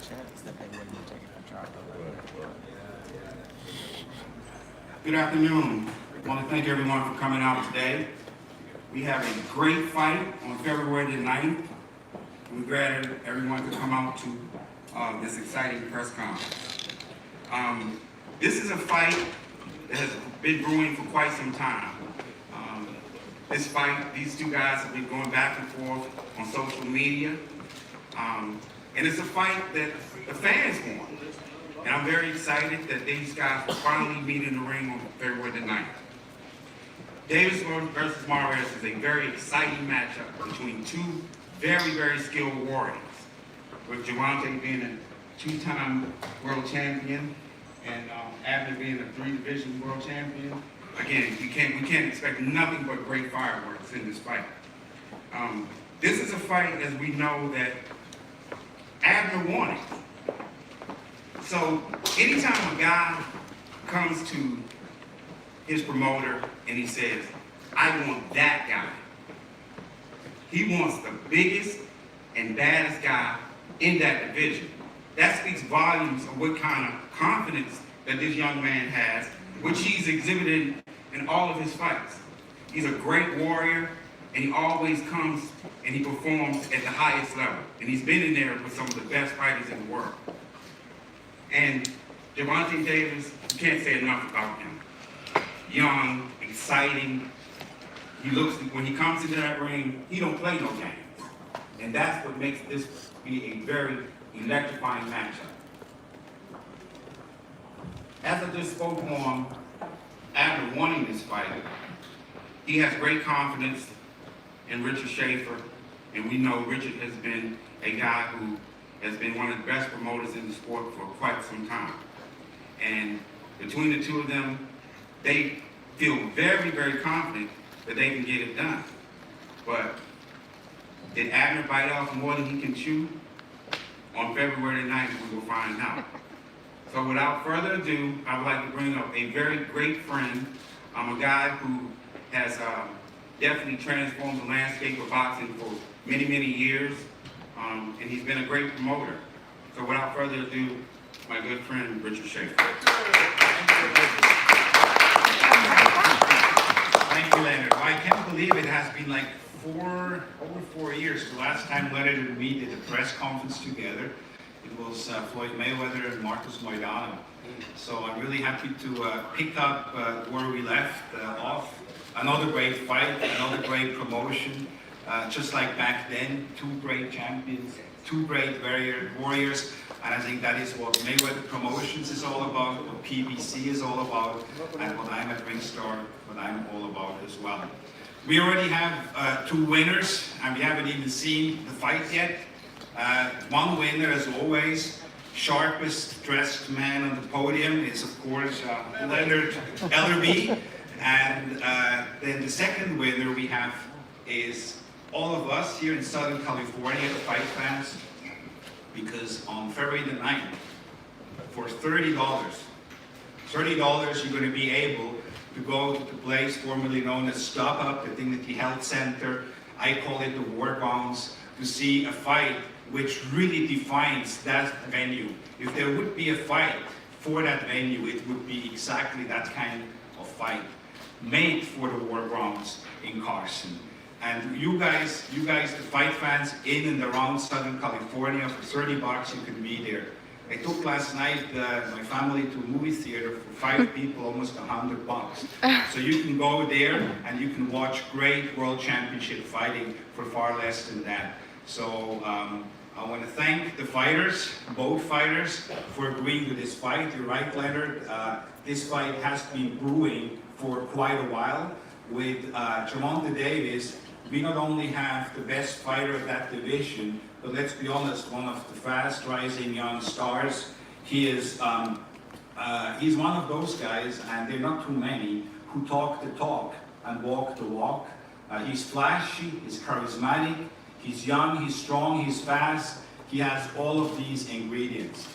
chance that they wouldn't have taken control of Good afternoon. I want to thank everyone for coming out today. We have a great fight on February the 9th. We're glad everyone could come out to this exciting press conference. This is a fight that has been brewing for quite some time. This fight, these two guys have been going back and forth on social media. And it's a fight that the fans want. And I'm very excited that these guys will finally meet in the ring on February the 9th. Davis versus Mares is a very exciting matchup between two very, very skilled warriors, with Gervonta being a two-time world champion and Abner being a three-division world champion. Again, we can't expect nothing but great fireworks in this fight. This is a fight, as we know, that Abner won it. So anytime a guy comes to his promoter and he says, I want that guy, he wants the biggest and baddest guy in that division. That speaks volumes of what kind of confidence that this young man has, which he's exhibited in all of his fights. He's a great warrior, and he always comes and he performs at the highest level. And he's been in there with some of the best fighters in the world. And Gervonta Davis, you can't say enough about him. Young, exciting. When he comes into that ring, he don't play no games. And that's what makes this be a very electrifying matchup. As I just spoke on, after winning this fight, he has great confidence in Richard Schaefer, and we know Richard has been a guy who has been one of the best promoters in the sport for quite some time. And between the two of them, they feel very, very confident that they can get it done. But did Abner bite off more than he can chew? On February the 9th, we will find out. So without further ado, I would like to bring up a very great friend. I'm a guy who has definitely transformed the landscape of boxing for many, many years. And he's been a great promoter. So without further ado, my good friend, Richard Schaefer. Thank you, Leonard. Well, I can't believe it has been like over 4 years. The last time Leonard and me did a press conference together, it was Floyd Mayweather and Marcos Moedano. So I'm really happy to pick up where we left off. Another great fight, another great promotion. Just like back then, two great champions, two great warriors, and I think that is what Mayweather Promotions is all about, what PBC is all about, and what I'm at Ringstar, what I'm all about as well. We already have two winners, and we haven't even seen the fight yet. One winner, as always, sharpest dressed man on the podium is, of course, Leonard Ellerbe, and then the second winner we have is all of us here in Southern California, the fight fans, because on February the 9th, for $30 you're going to be able to go to the place formerly known as StubHub, the Dignity Health Center. I call it the War Grounds, to see a fight which really defines that venue. If there would be a fight for that venue, it would be exactly that kind of fight, made for the War Grounds in Carson. And you guys, the fight fans in and around Southern California, for $30 you can be there. I took last night my family to a movie theater for 5 people, almost $100. So you can go there and you can watch great world championship fighting for far less than that. So I want to thank the fighters, both fighters, for agreeing to this fight. You're right, Leonard. This fight has been brewing for quite a while. With Gervonta Davis, we not only have the best fighter of that division, but let's be honest, one of the fast rising young stars. He is, he's one of those guys, and there are not too many, who talk the talk and walk the walk. He's flashy, he's charismatic, he's young, he's strong, he's fast. He has all of these ingredients.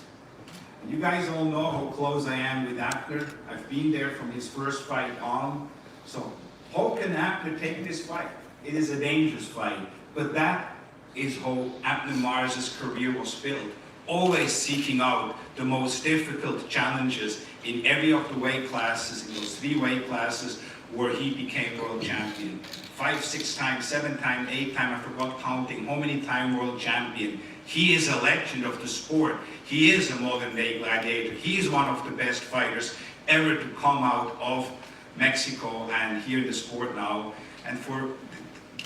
And you guys all know how close I am with Abner. I've been there from his first fight on. So how can Abner take this fight? It is a dangerous fight, but that is how Abner Mares' career was built. always seeking out the most difficult challenges in every of the weight classes, in those 3 weight classes where he became world champion. 5, 6 times, 7 times, 8 times, I forgot counting how many times world champion. He is a legend of the sport. He is a modern day gladiator. He is one of the best fighters ever to come out of Mexico and here in the sport now. And for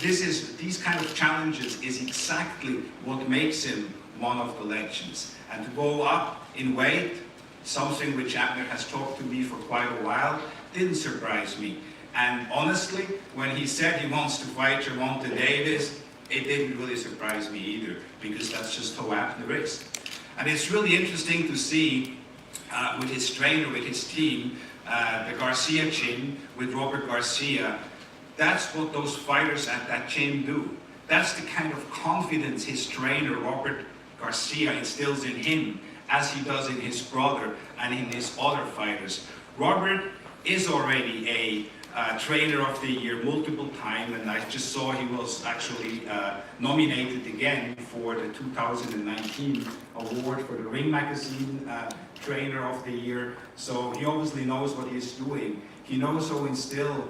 these kind of challenges is exactly what makes him one of the legends. And to go up in weight, something which Abner has talked to me for quite a while, didn't surprise me. And honestly, when he said he wants to fight Gervonta Davis, it didn't really surprise me either, because that's just how Abner is. And it's really interesting to see with his trainer, with his team, the Garcia gym, with Robert Garcia, that's what those fighters at that gym do. That's the kind of confidence his trainer, Robert Garcia, instills in him, as he does in his brother and in his other fighters. Robert is already a Trainer of the Year multiple times, and I just saw he was actually nominated again for the 2019 award for the Ring Magazine Trainer of the Year. So he obviously knows what he's doing. He knows how to instill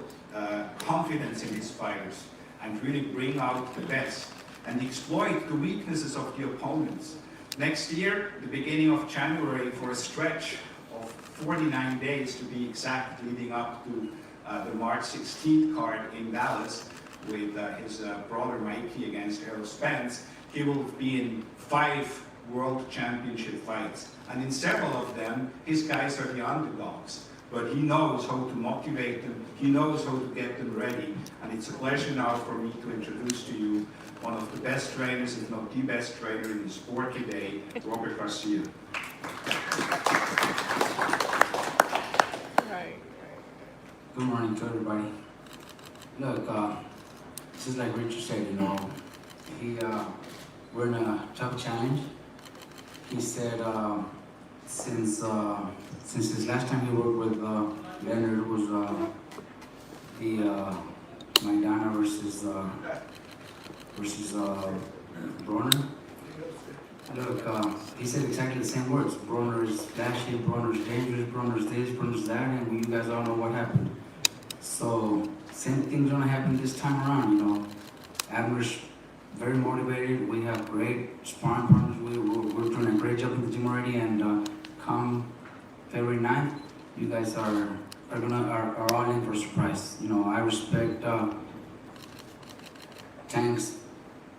confidence in his fighters and really bring out the best and exploit the weaknesses of the opponents. Next year, the beginning of January, for a stretch of 49 days to be exact, leading up to the March 16th card in Dallas with his brother Mikey against Errol Spence, he will be in 5 World Championship fights. And in several of them, his guys are the underdogs. But he knows how to motivate them, he knows how to get them ready. And it's a pleasure now for me to introduce to you one of the best trainers, if not the best trainer in the sport today, Robert Garcia. Good morning to everybody. Look, just like Richard said, we're in a tough challenge. He said since his last time he worked with Leonard was the Maidana versus Broner. Look, he said exactly the same words. Broner is flashy, Broner is dangerous, Broner is this, Broner is that, and you guys all know what happened. So, same thing's gonna happen this time around, Abner's very motivated. We have great sparring partners. We're doing a great job in the gym already, and come February 9th, you guys are all in for a surprise. I respect Tank's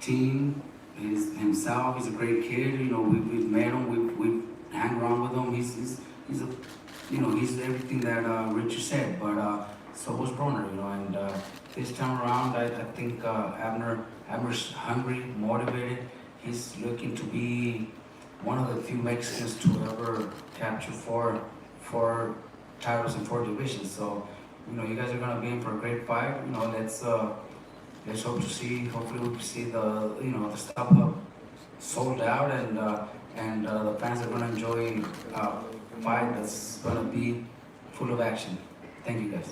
team, himself. He's a great kid. We've met him. We've hang around with him. He's everything that Richard said. But so was Broner. And this time around, I think Abner's hungry, motivated. He's looking to be one of the few Mexicans to ever capture four titles in 4 divisions. So, you guys are gonna be in for a great fight. Let's hope to see. Hopefully, we can see the Stop Up sold out, and the fans are gonna enjoy a fight that's gonna be full of action. Thank you, guys.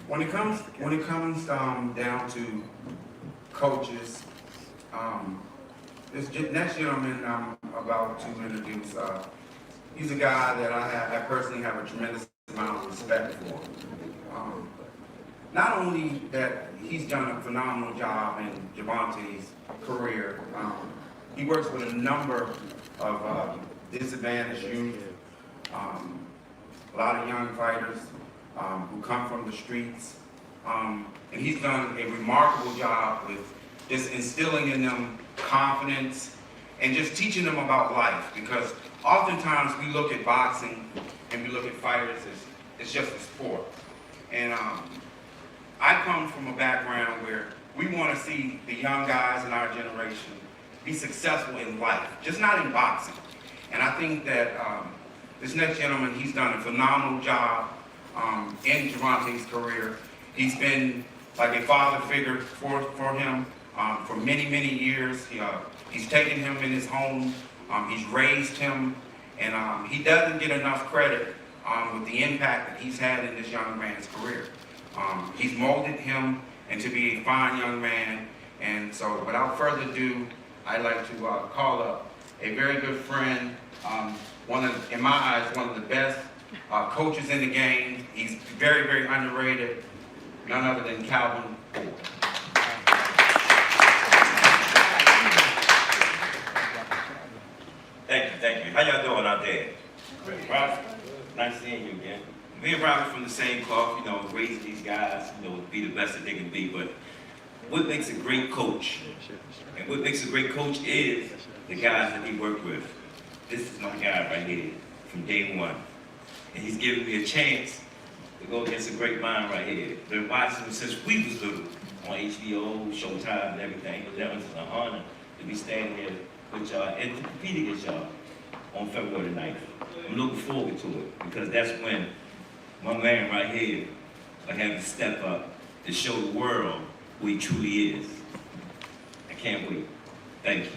When it comes down to coaches, this next gentleman I'm about to introduce, he's a guy that I personally have a tremendous amount of respect for. Not only that he's done a phenomenal job in Gervonta's career, he works with a number of disadvantaged youth, a lot of young fighters who come from the streets, and he's done a remarkable job with just instilling in them confidence and just teaching them about life, because oftentimes we look at boxing and we look at fighters as it's just a sport. And I come from a background where we want to see the young guys in our generation be successful in life, just not in boxing. And I think that this next gentleman, he's done a phenomenal job in Gervonta's career. He's been like a father figure for him for many, many years. He's taken him in his home. He's raised him. And he doesn't get enough credit with the impact that he's had in this young man's career. He's molded him and to be a fine young man. And so, without further ado, I'd like to call up a very good friend, in my eyes, one of the best coaches in the game. He's very, very underrated. None other than Calvin. Thank you. How y'all doing out there? Ralph, nice seeing you again. Me and Ralph are from the same cloth, you know, raising these guys, you know, to be the best that they can be. But what makes a great coach, and what makes a great coach is the guys that he worked with. This is my guy right here from day one. And he's giving me a chance to go against a great mind right here. Been watching him since we was little on HBO, Showtime, and everything. But that was an honor to be standing here with y'all and to compete against y'all on February 9th. I'm looking forward to it because that's when my man right here will have to step up to show the world who he truly is. I can't wait. Thank you.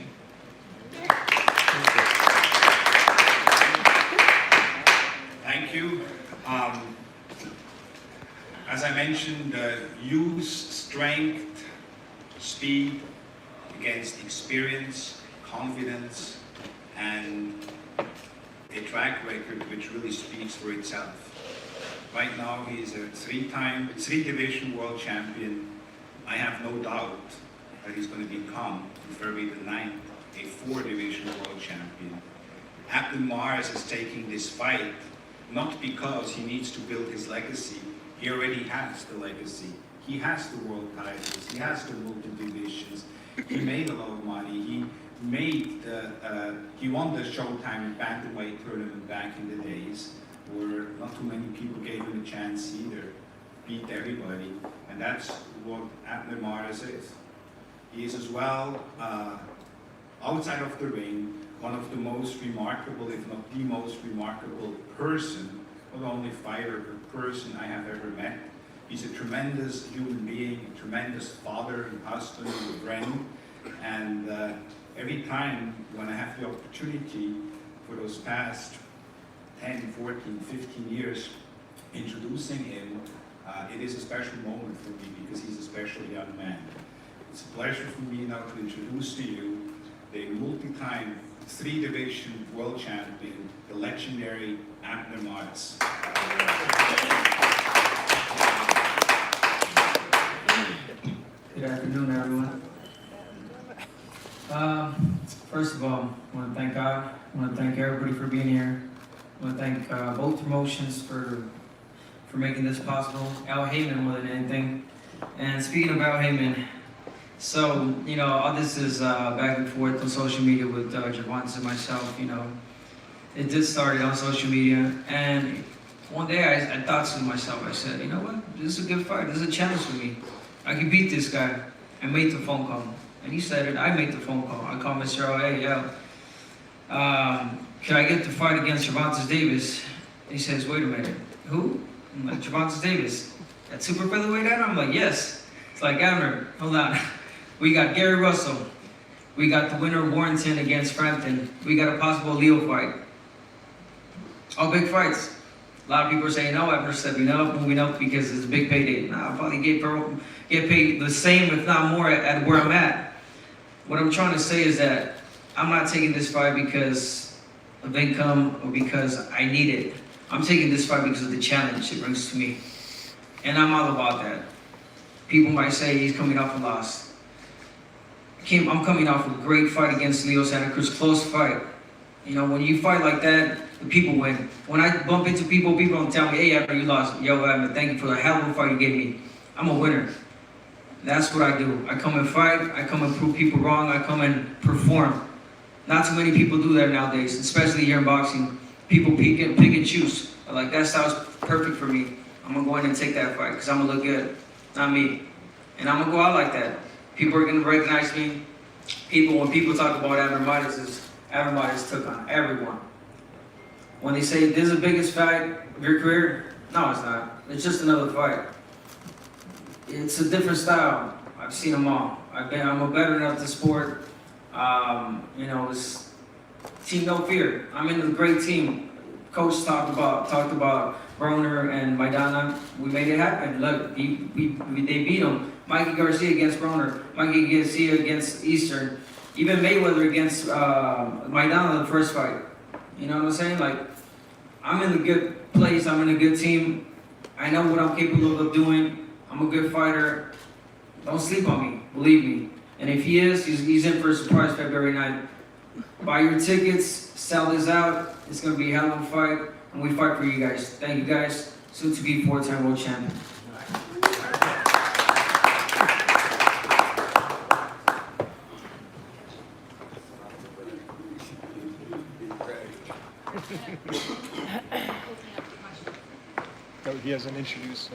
Thank you. As I mentioned, use strength, speed against experience, confidence, and a track record which really speaks for itself. Right now, he is a three-division world champion. I have no doubt that he's going to become, on February the 9th, a four-division world champion. Abner Mares is taking this fight not because he needs to build his legacy. He already has the legacy. He has the world titles. He has the multi-divisions. He made a lot of money. He won the Showtime bantamweight tournament back in the days where not too many people gave him a chance either. Beat everybody, and that's what Abner Mares is. He is as well, outside of the ring, one of the most remarkable, if not the most remarkable person, not only fighter, but person I have ever met. He's a tremendous human being, a tremendous father and husband and friend. And every time when I have the opportunity for those past 10, 14, 15 years introducing him, it is a special moment for me because he's a special young man. It's a pleasure for me now to introduce to you the multi-time three-division world champion, the legendary Abner Mares. Good afternoon, everyone. First of all, I want to thank God. I want to thank everybody for being here. I want to thank both promotions for making this possible. Al Heyman more than anything. And speaking of Al Heyman, so, you know, all this is back and forth on social media with Gervonta and myself, you know. It just started on social media, and one day I thought to myself, I said, you know what, this is a good fight, this is a challenge for me. I can beat this guy. I made the phone call. And he said it, I made the phone call. I called Mr. L, hey, can I get the fight against Gervonta Davis? He says, wait a minute, who? I'm like, Gervonta Davis, at super featherweight at? I'm like, yes. It's like, Abner, hold on. We got Gary Russell. We got the winner of Warrington against Frampton. We got a possible Leo fight. All big fights. A lot of people are saying, no, Abner said, moving up because it's a big payday. Nah, I'll probably get paid the same, if not more, at where I'm at. What I'm trying to say is that I'm not taking this fight because of income or because I need it. I'm taking this fight because of the challenge it brings to me. And I'm all about that. People might say he's coming off a loss. I'm coming off a great fight against Leo Santa Cruz, close fight. You know, when you fight like that, the people win. When I bump into people don't tell me, hey, Abner, you lost. Yo, Abner, thank you for the hell of a fight you gave me. I'm a winner. That's what I do. I come and fight. I come and prove people wrong. I come and perform. Not too many people do that nowadays, especially here in boxing. People pick and choose. Like, that style's perfect for me. I'm going to go in and take that fight because I'm going to look good, not me. And I'm going to go out like that. People are going to recognize me. When people talk about Abner Mares took on everyone. When they say, this is the biggest fight of your career, no, it's not. It's just another fight. It's a different style. I've seen them all. I'm a veteran of the sport. You know, it's team no fear. I'm in a great team. Coach talked about Broner and Maidana. We made it happen. Look, they beat them. Mikey Garcia against Broner, Mikey Garcia against Eastern, even Mayweather against Maidana the first fight. You know what I'm saying? Like, I'm in a good place, I'm in a good team. I know what I'm capable of doing. I'm a good fighter. Don't sleep on me, believe me. And if he is, he's in for a surprise February 9th. Buy your tickets, sell this out. It's gonna be a hell of a fight, and we fight for you guys. Thank you guys. Soon to be 4-time world champion. No, he hasn't introduced.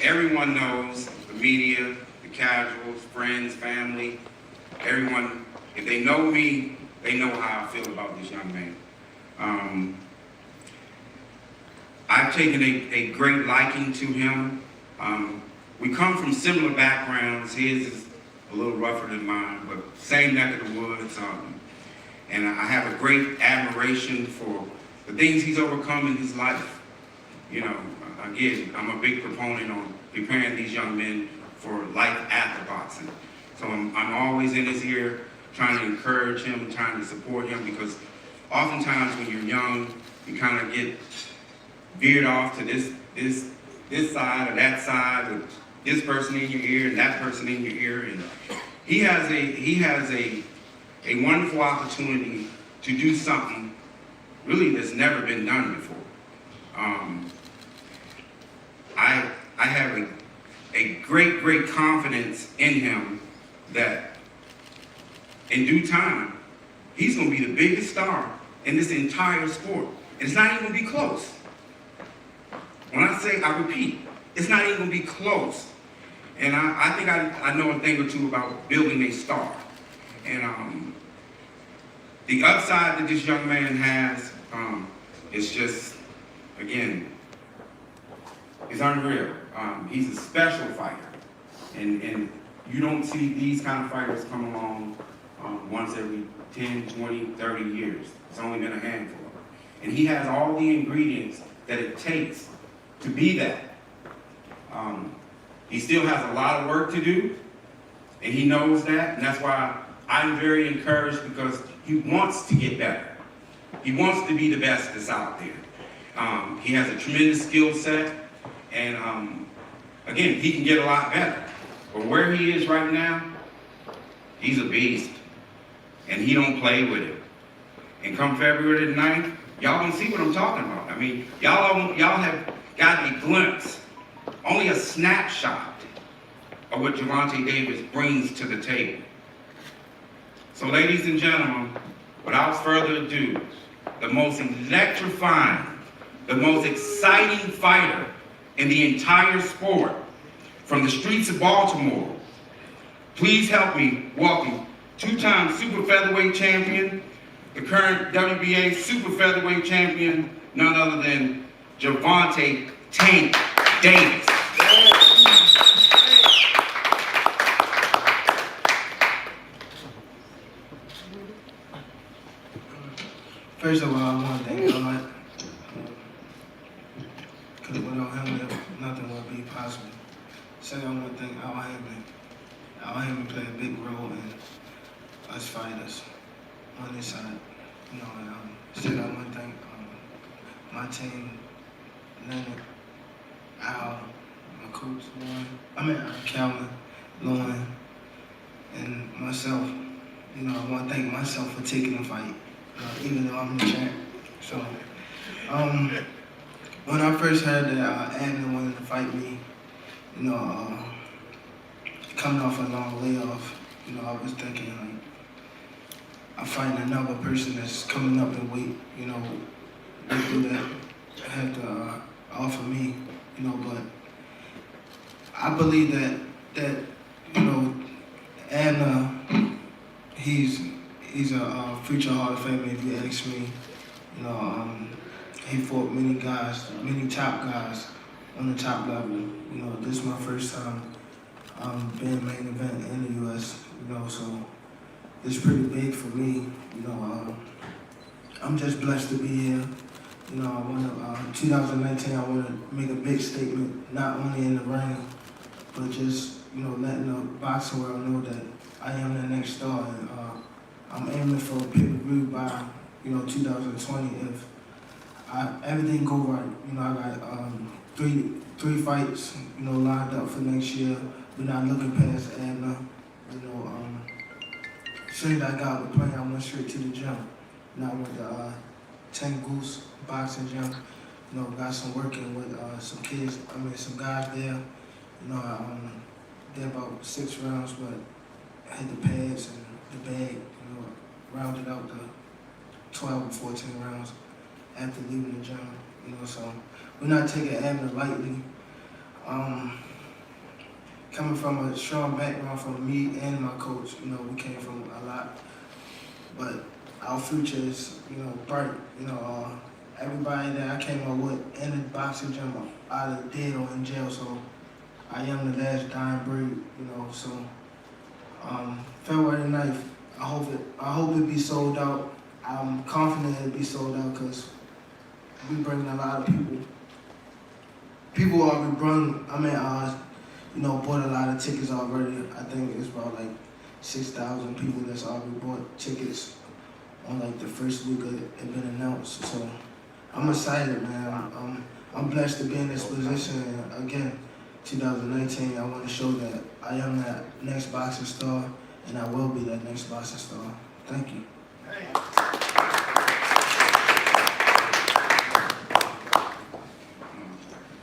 Everyone knows, the media, the casuals, friends, family, everyone, if they know me, they know how I feel about this young man. I've taken a great liking to him. We come from similar backgrounds. His is a little rougher than mine, but same neck of the woods. And I have a great admiration for the things he's overcome in his life. You know, again, I'm a big proponent on preparing these young men for life after boxing. So I'm always in his ear trying to encourage him, trying to support him, because oftentimes when you're young, you kind of get veered off to this side or that side with this person in your ear and that person in your ear. And he has a wonderful opportunity to do something really that's never been done before. I have a great confidence in him that in due time, he's gonna be the biggest star in this entire sport. And it's not even gonna be close. When I say, I repeat, it's not even gonna be close. And I think I know a thing or two about building a star. And the upside that this young man has is just, again, it's unreal. He's a special fighter. And you don't see these kind of fighters come along once every 10, 20, 30 years. It's only been a handful. And he has all the ingredients that it takes to be that. He still has a lot of work to do, and he knows that, and that's why I'm very encouraged, because he wants to get better. He wants to be the best that's out there. He has a tremendous skill set, and again, he can get a lot better. But where he is right now, he's a beast, and he don't play with it. And come February the 9th, y'all gonna see what I'm talking about. I mean, y'all have got a glimpse, only a snapshot of what Gervonta Davis brings to the table. So ladies and gentlemen, without further ado, the most electrifying, the most exciting fighter in the entire sport, from the streets of Baltimore, please help me welcome two-time super featherweight champion, the current WBA super featherweight champion, none other than Gervonta Tank Davis. First of all, I want to thank God, because without him, nothing would be possible. Second, I want to thank Al Haymon. Al Haymon played a big role in us fighters on this side. You know, and still I want to thank my team, Leonard, Al, my coach, Calvin, Lauren, and myself. You know, I want to thank myself for taking the fight. Even though I'm the champ. So, when I first heard that Abner wanted to fight me, you know, coming off a long layoff, you know, I was thinking, like, I'm fighting another person that's coming up in weight, you know, that had to offer me, you know, but I believe that you know, Abner, he's a future Hall of Famer, if you ask me. You know, he fought many guys, many top guys on the top level. You know, this is my first time being main event in the U.S. You know, so it's pretty big for me. You know, I'm just blessed to be here. You know, I want to, 2019, I want to make a big statement, not only in the ring, but just, you know, letting the boxing world know that I am the next star. And I'm aiming for a pay-per-view by, you know, 2020. If everything go right, you know, I got three fights, you know, lined up for next year. We're not looking past Abner. You know, as soon as I got the plane, I went straight to the gym. And I went to Tank Goose boxing gym. You know, got some working with some kids. Some guys there. You know, did about 6 rounds, but I hit the pads and the bag. You know, rounded out the 12 or 14 rounds after leaving the gym. You know, so we're not taking Abner lightly. Coming from a strong background from me and my coach, you know, we came from a lot, but our future is, you know, bright. You know, everybody that I came up with in the boxing gym either dead or in jail, so I am the last dying breed, you know. So February 9th, I hope it be sold out. I'm confident it'll be sold out because we bringing a lot of people. People already you know, bought a lot of tickets already. I think it's about like 6,000 people that's already bought tickets on like the first week of it been announced. So I'm excited, man. I'm blessed to be in this position. And again, 2019, I want to show that I am that next boxing star, and I will be that next boxing star. Thank you.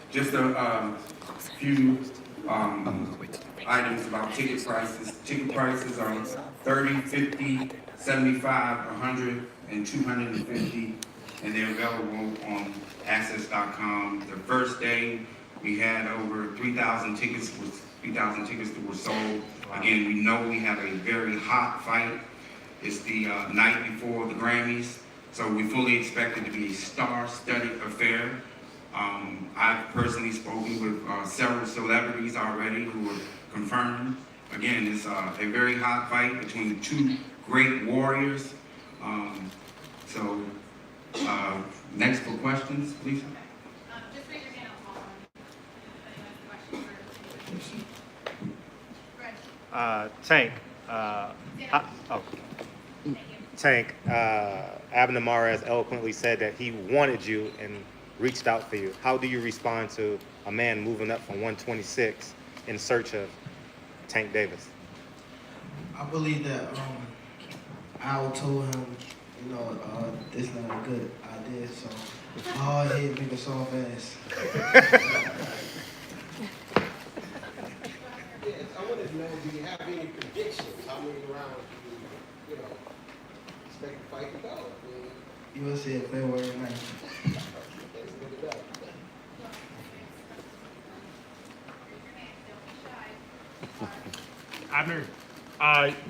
Just a few items about ticket prices. Ticket prices are 30, 50, 75, 100, and 250, and they're available on access.com. The first day, we had over 3,000 tickets that were sold. Again, we know we have a very hot fight. It's the night before the Grammys, so we fully expect it to be a star-studded affair. I've personally spoken with several celebrities already who are confirmed. Again, it's a very hot fight between two great warriors. Next for questions, please. Just raise your hand on Tank. Tank. Abner Mares eloquently said that he wanted you and reached out for you. How do you respond to a man moving up from 126 in search of Tank Davis? I believe that Al told him, you know, this is not a good idea, so hard head make a soft ass. Yes, I wanted to know, do you have any predictions? How many rounds do you expect the fight to go? You will see it February 9th. Abner,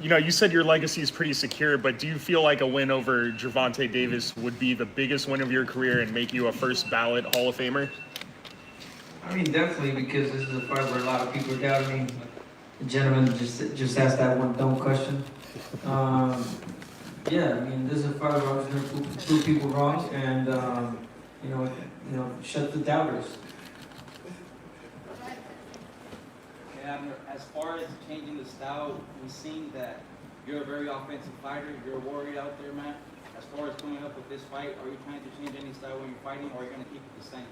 you know, you said your legacy is pretty secure, but do you feel like a win over Gervonta Davis would be the biggest win of your career and make you a first ballot Hall of Famer? I mean, definitely, because this is a fight where a lot of people doubt me. The gentleman just asked that one dumb question. Yeah, I mean, this is a fight where I was going to prove people wrong and, shut the doubters. Abner, as far as changing the style, we've seen that you're a very offensive fighter. You're a warrior out there, man. As far as coming up with this fight, are you trying to change any style when you're fighting, or are you going to keep it the same?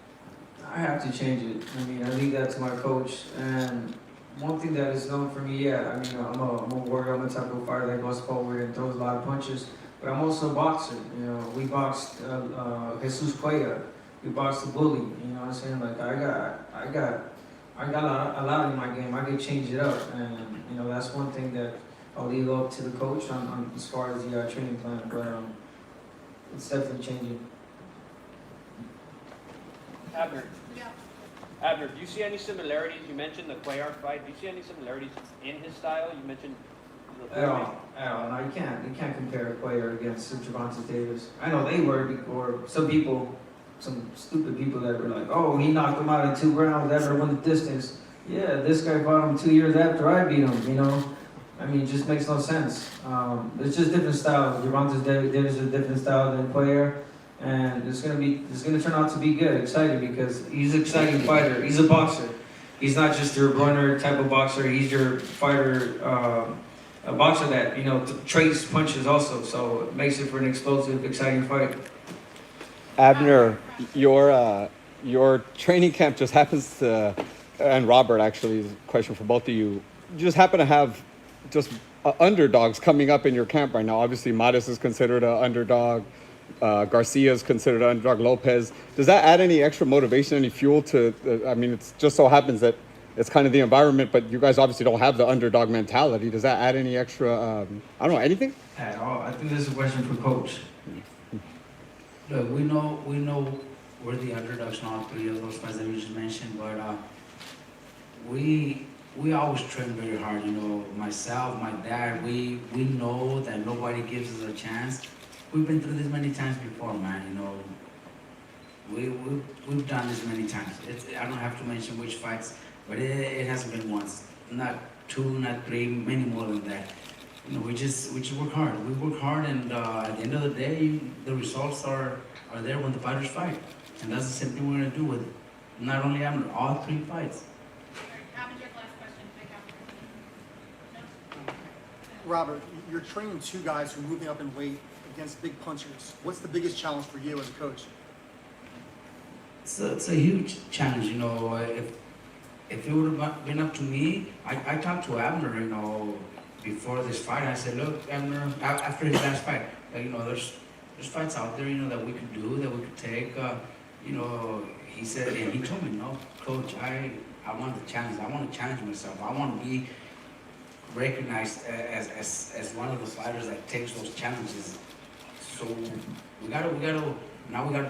I have to change it. I mean, I leave that to my coach. And one thing that is known for me, I'm a warrior. I'm a type of fighter that goes forward and throws a lot of punches. But I'm also a boxer. You know, we boxed Jesus Cuellar. We boxed the bully. You know what I'm saying? Like I got a lot in my game. I could change it up, and that's one thing that I'll leave up to the coach on as far as the training plan. But it's definitely changing. Abner. Yeah. Abner, do you see any similarities? You mentioned the Cuellar fight. Do you see any similarities in his style? You mentioned. At all. No, you can't compare Cuellar against Gervonta Davis. I know they were before. Some stupid people that were like, oh, he knocked him out in 2 rounds, ever won the distance. Yeah, this guy fought him 2 years after I beat him, you know? I mean, it just makes no sense. It's just different styles. Gervonta Davis is a different style than Cuellar. and it's gonna turn out to be good. Excited because he's an exciting fighter. He's a boxer. He's not just your runner type of boxer. He's your fighter, a boxer that trades punches also. So it makes it for an explosive, exciting fight. Abner, your training camp just happens to, and Robert actually, is a question for both of you. You just happen to have just underdogs coming up in your camp right now. Obviously, Mares is considered an underdog. Garcia is considered an underdog. Lopez. Does that add any extra motivation, any fuel to? I mean, it just so happens that it's kind of the environment, but you guys obviously don't have the underdog mentality. Does that add any extra? I don't know, anything? At all. I think this is a question for coach. Look, we know we're the underdogs in all three of those fights that you just mentioned, but we always train very hard. Myself, my dad, we know that nobody gives us a chance. We've been through this many times before, man. We've done this many times. I don't have to mention which fights, but it hasn't been once, not two, not three, many more than that. We just work hard. We work hard, and at the end of the day, the results are there when the fighters fight, and that's the same thing we're gonna do with not only all three fights. Robert, you're training two guys who are moving up in weight against big punchers. What's the biggest challenge for you as a coach? It's a huge challenge, If it would have been up to me, I talked to Abner, before this fight. I said, look, Abner, after his last fight, there's fights out there, that we could do, that we could take. He said, and he told me, no, coach, I want the challenge. I want to challenge myself. I want to be recognized as one of the fighters that takes those challenges. So we gotta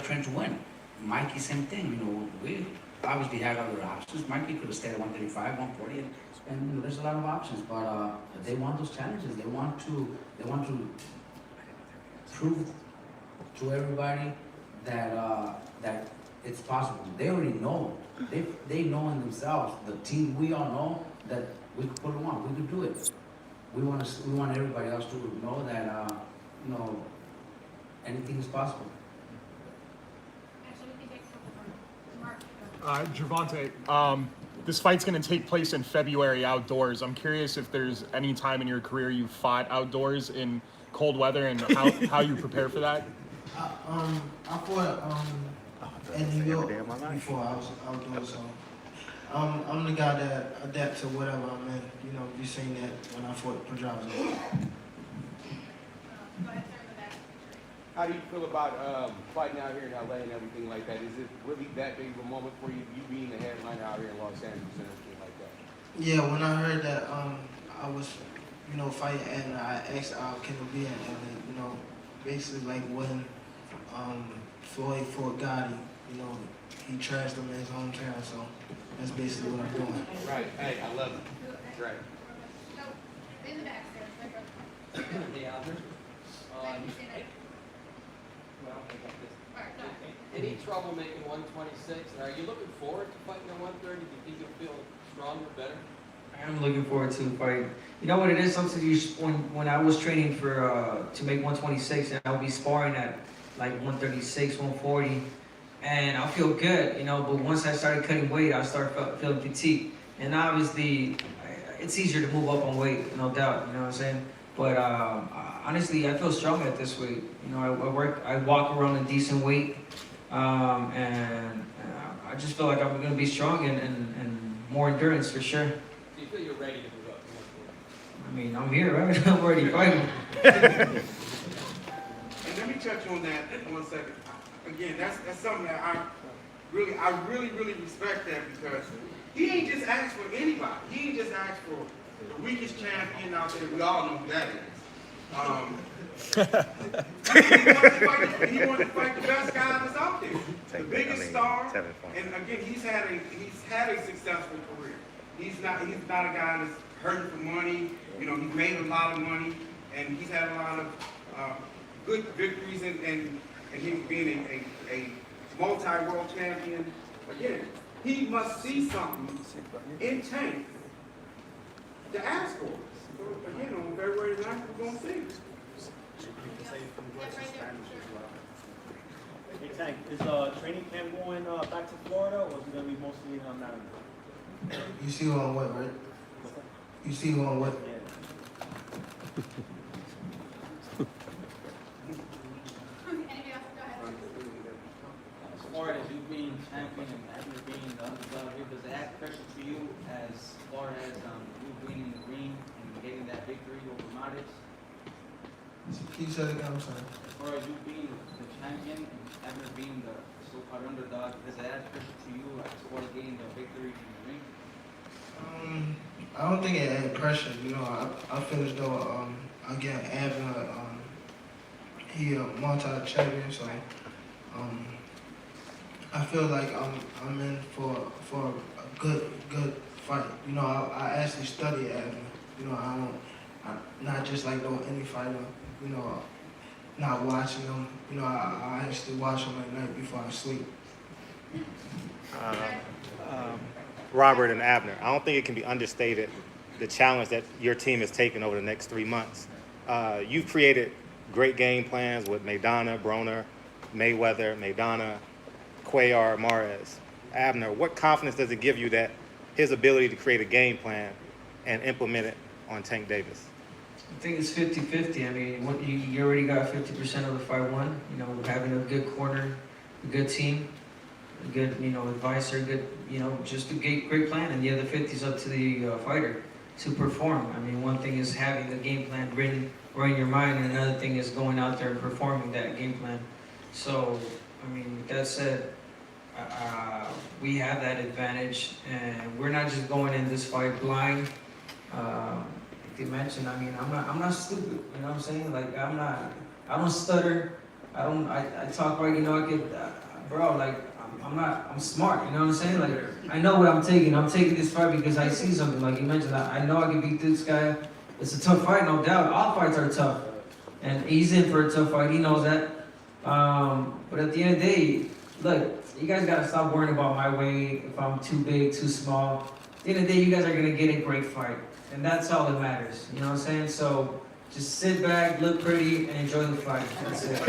train to win. Mikey, same thing. We obviously had other options. Mikey could have stayed at 135, 140, and there's a lot of options. But they want those challenges. They want to prove to everybody that it's possible. They already know. They know in themselves. The team, we all know that we could pull them off. We could do it. We want everybody else to know that anything is possible. Gervonta, this fight's going to take place in February outdoors. I'm curious if there's any time in your career you fought outdoors in cold weather and how you prepare for that. I fought in New York before I was outdoors, so I'm the guy that adapts to whatever I'm in. You've seen that when I fought Pedraza. How do you feel about fighting out here in LA and everything like that? Is it really that big of a moment for you being the headliner out here in Los Angeles and everything like that? Yeah, when I heard that I was, fighting, and I asked can it be in LA, basically like when Floyd fought Gotti, he trashed him in his hometown, so that's basically what I'm doing. Right. Hey, I love it. Right. In the back there. Any trouble making 126? And are you looking forward to fighting at 130? Do you think you'll feel stronger, better? I'm looking forward to fighting. You know what it is? Sometimes when I was training for to make 126, and I would be sparring at like 136, 140, and I feel good, But once I started cutting weight, I started feeling fatigued. And obviously, it's easier to move up on weight, no doubt. You know what I'm saying? But honestly, I feel strong at this weight. I walk around a decent weight, and I just feel like I'm gonna be strong and more endurance for sure. Do you feel you're ready to move up? I mean, I'm here, right? I'm already fighting. And let me touch on that for 1 second. Again, that's something that I really respect that, because he ain't just asked for anybody. He ain't just asked for the weakest champion out there. We all know who that is. He wanted to fight the best guy that's out there, the biggest star. And again, he's had a successful career. He's not a guy that's hurting for money. He's made a lot of money, and he's had a lot of good victories, and him being a multi-world champion. Again, he must see something in Tank to ask for. So again, on February 9th, we're gonna see. Hey Tank, is training camp going back to Florida, or is it gonna be mostly in Maryland? You see who I'm with, right? You see who I'm with? Anybody else? Go ahead. As far as you being champion and Abner being the underdog here, does it add pressure to you as far as you being in the ring and getting that victory over Maris? Can you say it again? I'm sorry. As far as you being the champion and Abner being the so-called underdog, does it add pressure to you as far as getting the victory in the ring? I don't think it added pressure. You know, I feel as though again, Abner, he a multi-champion, so I feel like I'm in for a good fight. You know, I actually study Abner. You know, I'm not just like any fighter. You know, not watching him. You know, I actually watch him at night before I sleep. Robert and Abner, I don't think it can be understated the challenge that your team has taken over the next 3 months. You've created great game plans with Maidana, Broner, Mayweather, Maidana, Cuellar, Mares. Abner, what confidence does it give you that his ability to create a game plan and implement it on Tank Davis? I think it's 50-50. I mean, you already got 50% of the fight won. You know, having a good corner, a good team, a good, advisor, good, just a great plan. And the other 50 is up to the fighter to perform. I mean, one thing is having the game plan written or in your mind, and another thing is going out there and performing that game plan. So, I mean, with that said, we have that advantage, and we're not just going in this fight blind. Like you mentioned, I mean, I'm not stupid. You know what I'm saying? Like I don't stutter. I talk right. You know, I get, bro. Like I'm smart. You know what I'm saying? Like I know what I'm taking. I'm taking this fight because I see something. Like you mentioned, I know I can beat this guy. It's a tough fight, no doubt. All fights are tough, and he's in for a tough fight. He knows that. But at the end of the day, look, you guys gotta stop worrying about my weight. If I'm too big, too small. At the end of the day, you guys are gonna get a great fight, and that's all that matters. You know what I'm saying? So just sit back, look pretty, and enjoy the fight. That's it.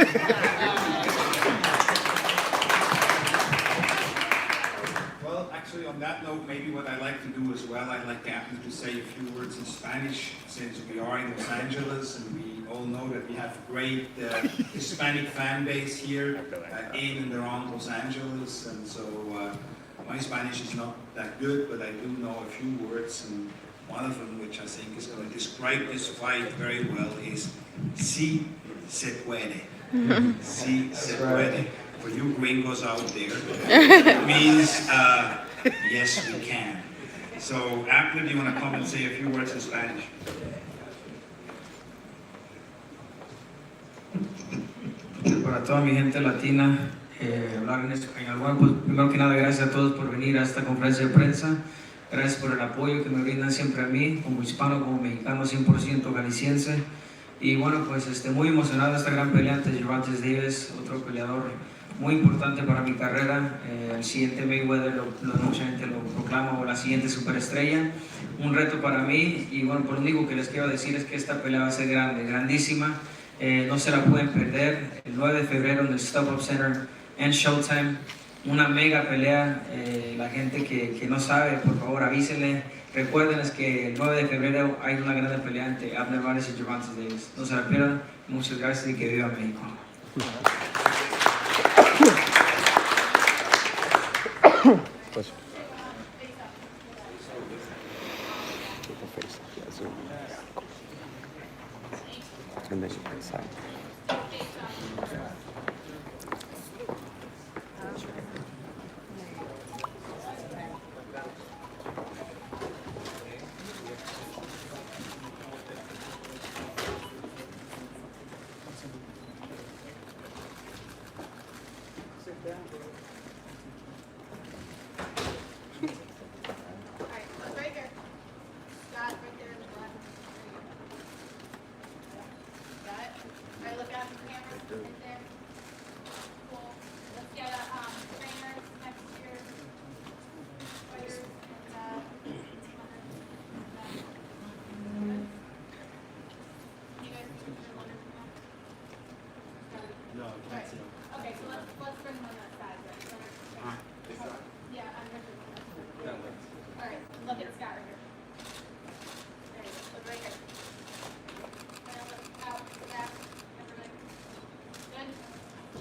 Well, actually, on that note, maybe what I like to do as well, I'd like Abner to say a few words in Spanish, since we are in Los Angeles, and we all know that we have a great Hispanic fan base here in and around Los Angeles, and so my Spanish is not that good, but I do know a few words, and one of them, which I think is going to describe this fight very well, is "Sí se puede." "Sí se puede." For you gringos out there, it means yes, we can. So, Abner, do you want to come and say a few words in Spanish? Para toda mi gente latina, hablar en español. Bueno, pues primero que nada, gracias a todos por venir a esta conferencia de prensa. Gracias por el apoyo que me brindan siempre a mí, como hispano, como mexicano, 100% galiciense. Y bueno, pues muy emocionado de esta gran pelea ante Gervonta Davis, otro peleador muy importante para mi carrera. El siguiente Mayweather, mucha gente lo proclama, o la siguiente superestrella. Un reto para mí, y bueno, pues lo único que les quiero decir es que esta pelea va a ser grande, grandísima. No se la pueden perder. El 9 de febrero en el StubHub Center en Showtime. Una mega pelea. La gente que no sabe, por favor avísenle. Recuerden es que el 9 de febrero hay una gran pelea entre Abner Mares y Gervonta Davis. No se la pierdan. Muchas gracias y que viva México. And then you put aside. Alright, look right here. Scott, right there in the black. Got it?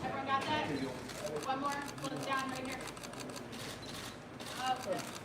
Everyone got that? One more, pull it down right here. Okay.